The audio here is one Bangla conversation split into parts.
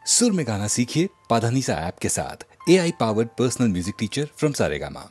सुर में गाना सीखिए पाधानीसा ऐप के साथ। AI powered personal music teacher from Saregama.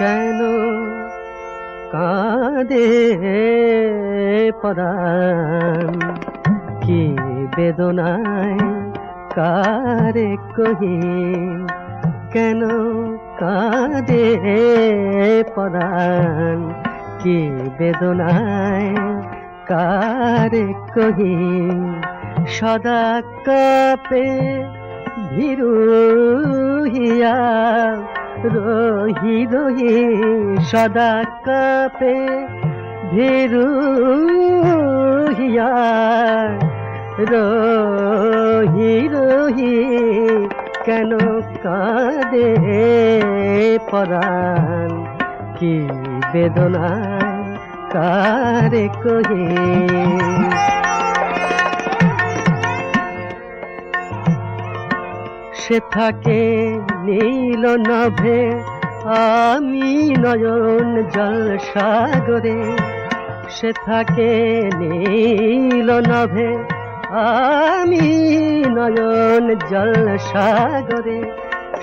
কেন কাঁদে পরাণ কি বেদনায় কারে কহি কেন কাঁদে পরাণ কি বেদনায় কারে কহি সদা কাপে ভীরু হিয়া রহি রহি সদা কাপে ভীরু হিয়া রহি রহি কেন কাঁদে পরাণ কি বেদনায় কারে কহি সে থাকে নীল নভে আমি নয়ন জল সাগরে সে থাকে নীল নভে আমি নয়ন জল সাগরে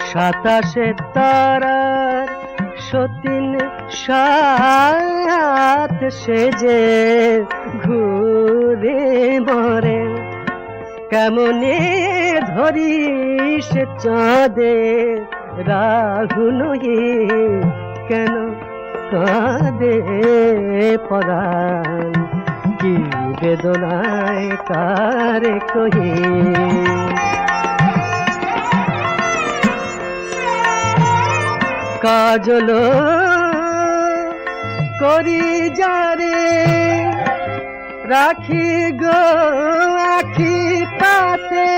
সাতাশে তারার সতীন সাত সেজে ঘুরে মরে কেমনে ধরি সে চাঁদে রাহু নহি কেন কাঁদে পরাণ কি বেদনায় কারে কহি কাজল করি যারে রাখি গো আখি পাতে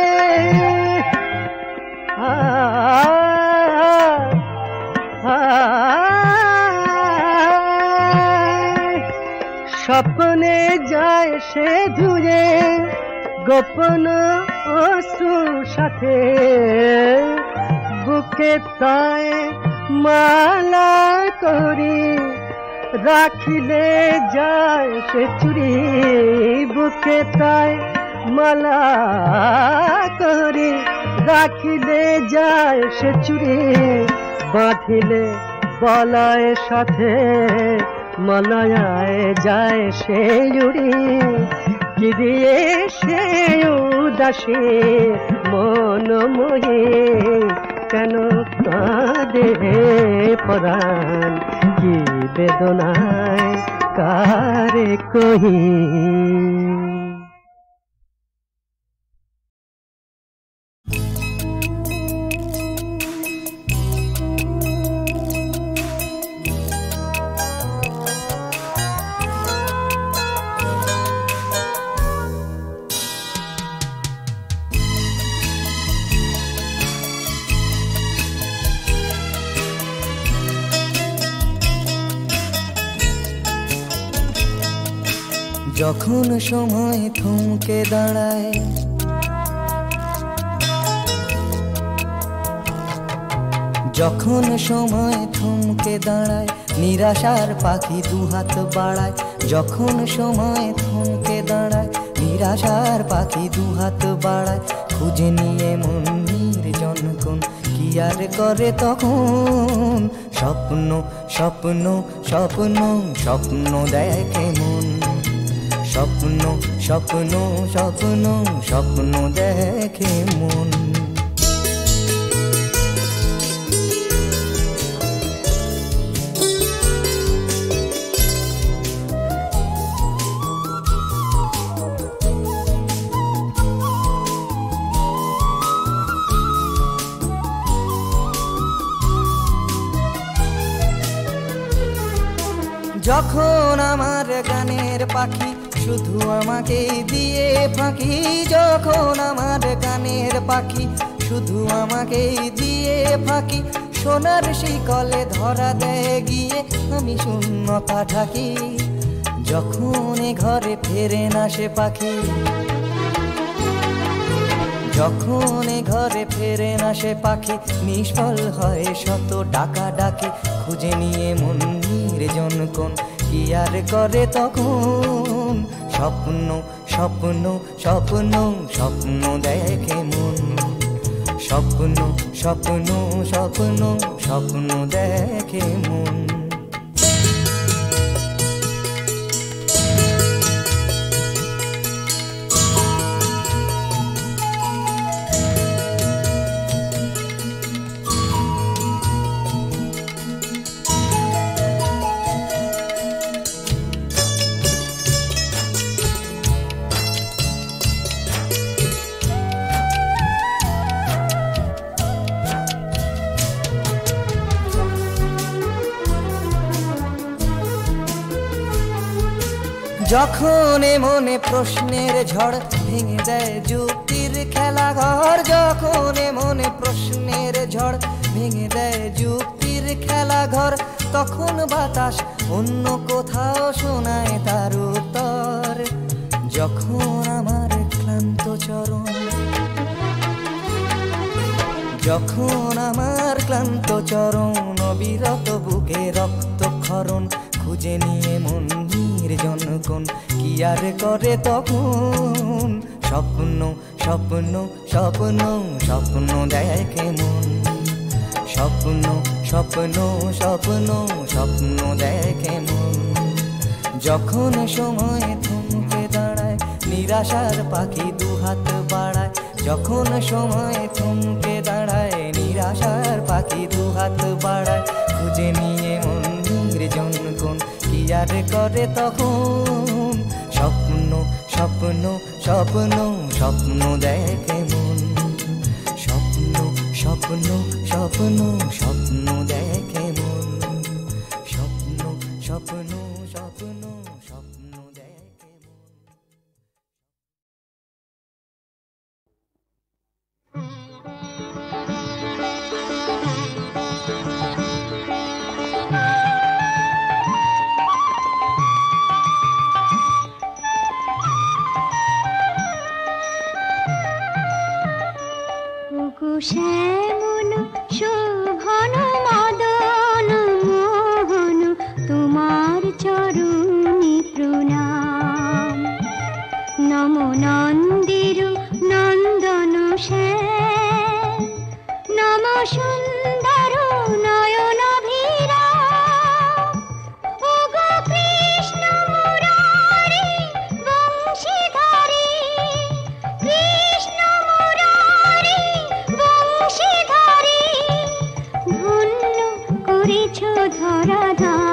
স্বপ্নে যায় সে ধুয়ে গোপন অশ্রু সাথে বুকে তাই মালা করি রাখিলে যায় সে চুরি বুকে তাই মালা করি রাখিলে যায় সে চুরি বাঁধিলে বলায় সাথে মলয়ায় যায় সে উড়ি কি দিয়ে সে উদাসী মন মোহে কেন কাঁদে পরাণ কি বেদনায় কারে কহি যখন সময় থমকে দাঁড়ায় যখন সময় থমকে দাঁড়ায় নিরাশার পাখি দুহাত বাড়ায় যখন সময় থমকে দাঁড়ায় নিরাশার পাখি দুহাত বাড়ায় খুঁজে নিয়ে মন নির্জন কোন কি আর করে তখন স্বপ্ন স্বপ্ন স্বপ্ন স্বপ্ন দেখে মন স্বপ্ন স্বপ্ন স্বপ্ন স্বপ্ন দেখে মন যখন আমার গানের পাখি শুধু আমাকে দিয়ে ফাঁকি যখন আমার গানের পাখি শুধু আমাকে দিয়ে ফাঁকি সোনার শিকলে ধরা দেয় গিয়ে আমি শূন্যতা ঢাকি যখন ঘরে ফেরে না সে পাখি যখন ঘরে ফেরে না সে পাখি নিষ্ফল হয় শত ডাকা ডাকি খুঁজে নিয়ে মন নির্জন কোন কি আর করে তখন স্বপ্ন স্বপ্ন স্বপ্ন স্বপ্ন দেখে মন স্বপ্ন স্বপ্ন স্বপ্ন স্বপ্ন দেখে মন যখন মনে প্রশ্নের ঝড় ভেঙে দেয় যুক্তির খেলা ঘর যখন মনে প্রশ্নের ঝড় ভেঙে দেয় যুক্তির খেলা ঘর তখন বাতাস অন্য কোথাও শোনায় তার উত্তর যখন আমার ক্লান্ত চরণ যখন আমার ক্লান্ত চরণ অবিরত বুকে রক্তক্ষরণ খুঁজে নিয়ে মন নির্জন কোন কি আর করে তখন স্বপ্ন স্বপ্ন স্বপ্ন স্বপ্ন দেখে মন স্বপ্ন স্বপ্ন স্বপ্ন স্বপ্ন দেখে মন যখন সময় থমকে দাঁড়ায় নিরাশার পাখি দুহাত বাড়ায় যখন সময় থমকে দাঁড়ায় নিরাশার পাখি দুহাত বাড়ায় খুঁজে নিয়ে মন নির্জন কোন কি আর করে তখন স্বপ্ন স্বপ্ন স্বপ্ন স্বপ্ন দেখে মন স্বপ্ন স্বপ্ন স্বপ্ন স্বপ্ন দেখে মন স্বপ্ন স্বপ্ন স্বপ্ন স্বপ্ন দেখে মন। শ্যামল শোভন মদন মোহন তোমার চরণে প্রণাম। নম নন্দির নন্দন শ্যাম, নম সুন্দর নয়ন ভিরাম। ওগো কৃষ্ণ মুরারি বংশীধারী, কৃষ্ণ মুরারি বংশীধারী, ধন্য করেছ ধরাধাম,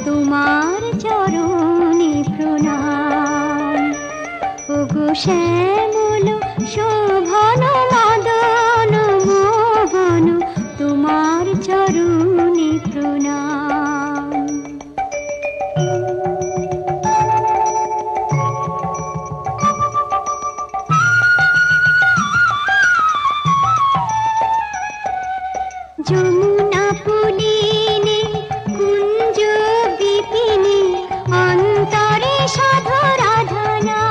তোমার চরণে প্রণাম। ওগো শ্যামল শোভন মদন মোহন তোমার চরণে প্রণাম। যমুনা পুলিনে কুঞ্জ বিপিনে অন্তরে সাধরাধনা,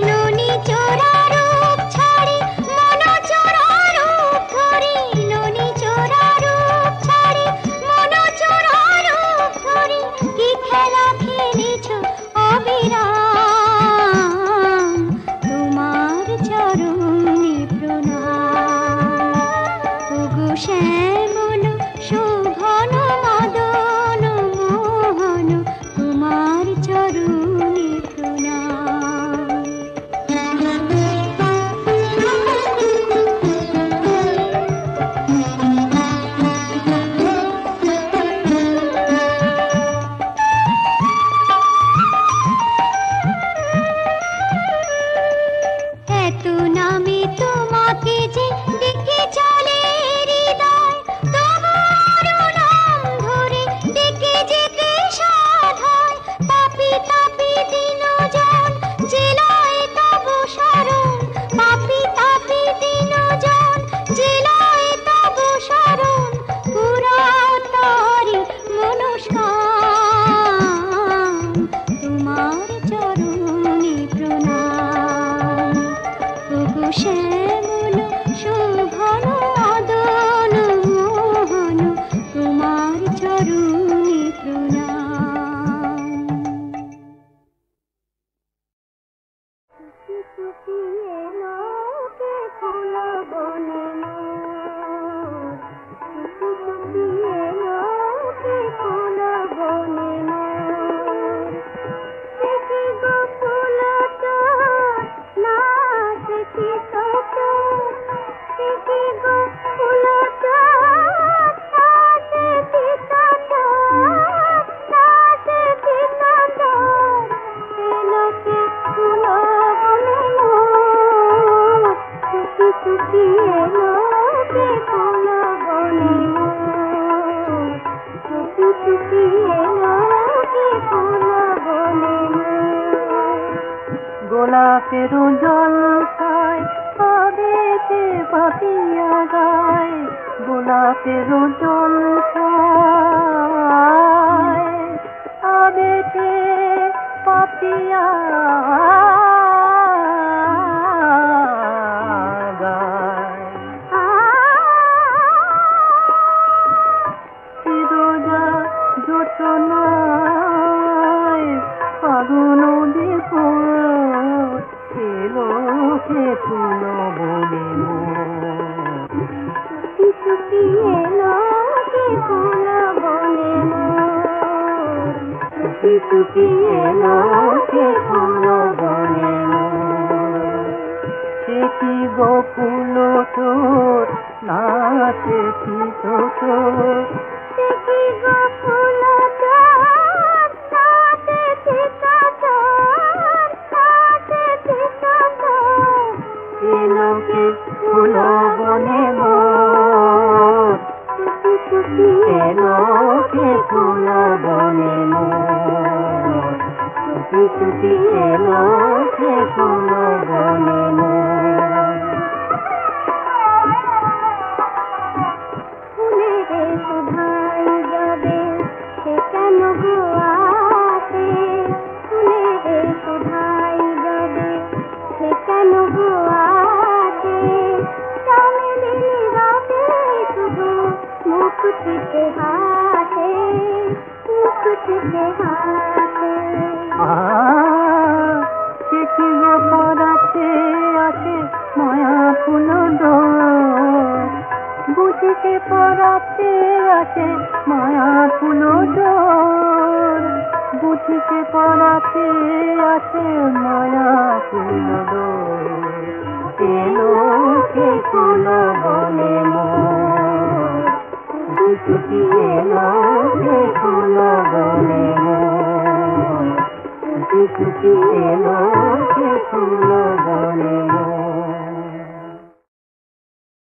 ননি চোরা রূপ ছাড়ি মন চোরা রূপ ধরি, ননি চোরা রূপ ছাড়ি মন চোরা রূপ ধরি, কি খেলা খেলেছ অবিরাম, তোমার চরণে প্রণাম। ওগো শ্যামল শোভন মদন মোহন তোমার চরণে প্রণাম। এত নামে তোমাকে যে ডেকে চলে হৃদয়, তোমার নাম ধরে ডেকে যেতে সাধ হয়। পাপী তাপী দীনজন জেলায় তব শরণ, পাপী তাপী দীনজন জেলায় তব শরণ, পুরাতারি মনস্কাম, তোমার চরণে প্রণাম। ওগো শ্যামল শোভন মদন মোহন তোমার চরণে প্রণাম। টুকি এলো কে ফুল বনে মোর, টুকি এলো কে ফুল বনে মোর। দেখি গো ফুল তোর নাচ কি তোর, দেখি গো ফুল তোর নাচ কি তোর, নাচ কি তোর। এলো কে ফুল বনে মোর, টুকি টুকি এলো কে ফুল বনে মোর, টুকি টুকি এলো কে ফুল বনে মোর। গোলাপের জলসায় আবেতে পাপিয়া গায়, গোলাপের জলসায় আবেতে পাপিয়া গায়। ফিরোজা যোচনায় ফাগুন দেখো এলো কে ফুল বনে মোর, টুকি টুকি এলো কে ফুল বনে মোর, টুকি টুকি এলো কে ফুল বনে মোর। সে কি গো ফুল তোর নাচে কি তোর, সে কি গো ফুল তোর নাচে কি তোর, নাচে কি তোর। এলো কে ফুল বনে মোর, টুকি ছুটি এলো সে ফুল বনে মোর, ছুটি ছুটি এলো সে ফুল বনে মোর। ফুলের শোভাই যাবে সে কেন গো আসে, ফুলের শোভাই যাবে সে কেন গো আসে, চামেলি রাতে শুধু মুখ থেকে হাসে, মুখ থেকে হাসে। সে কি গো পরাতে আসে মায়া ফুল ডোর, বুঝিতে পরাতে আসে মায়া ফুল ডোর, বুঝিতে পরাতে আসে মায়া ফুল ডোর। এলো সে ফুল বনে মোর, ছুটি ছুটি এলো সে ফুল বনে মোর, ছুটি ছুটি এলো সে ফুল বনে মোর।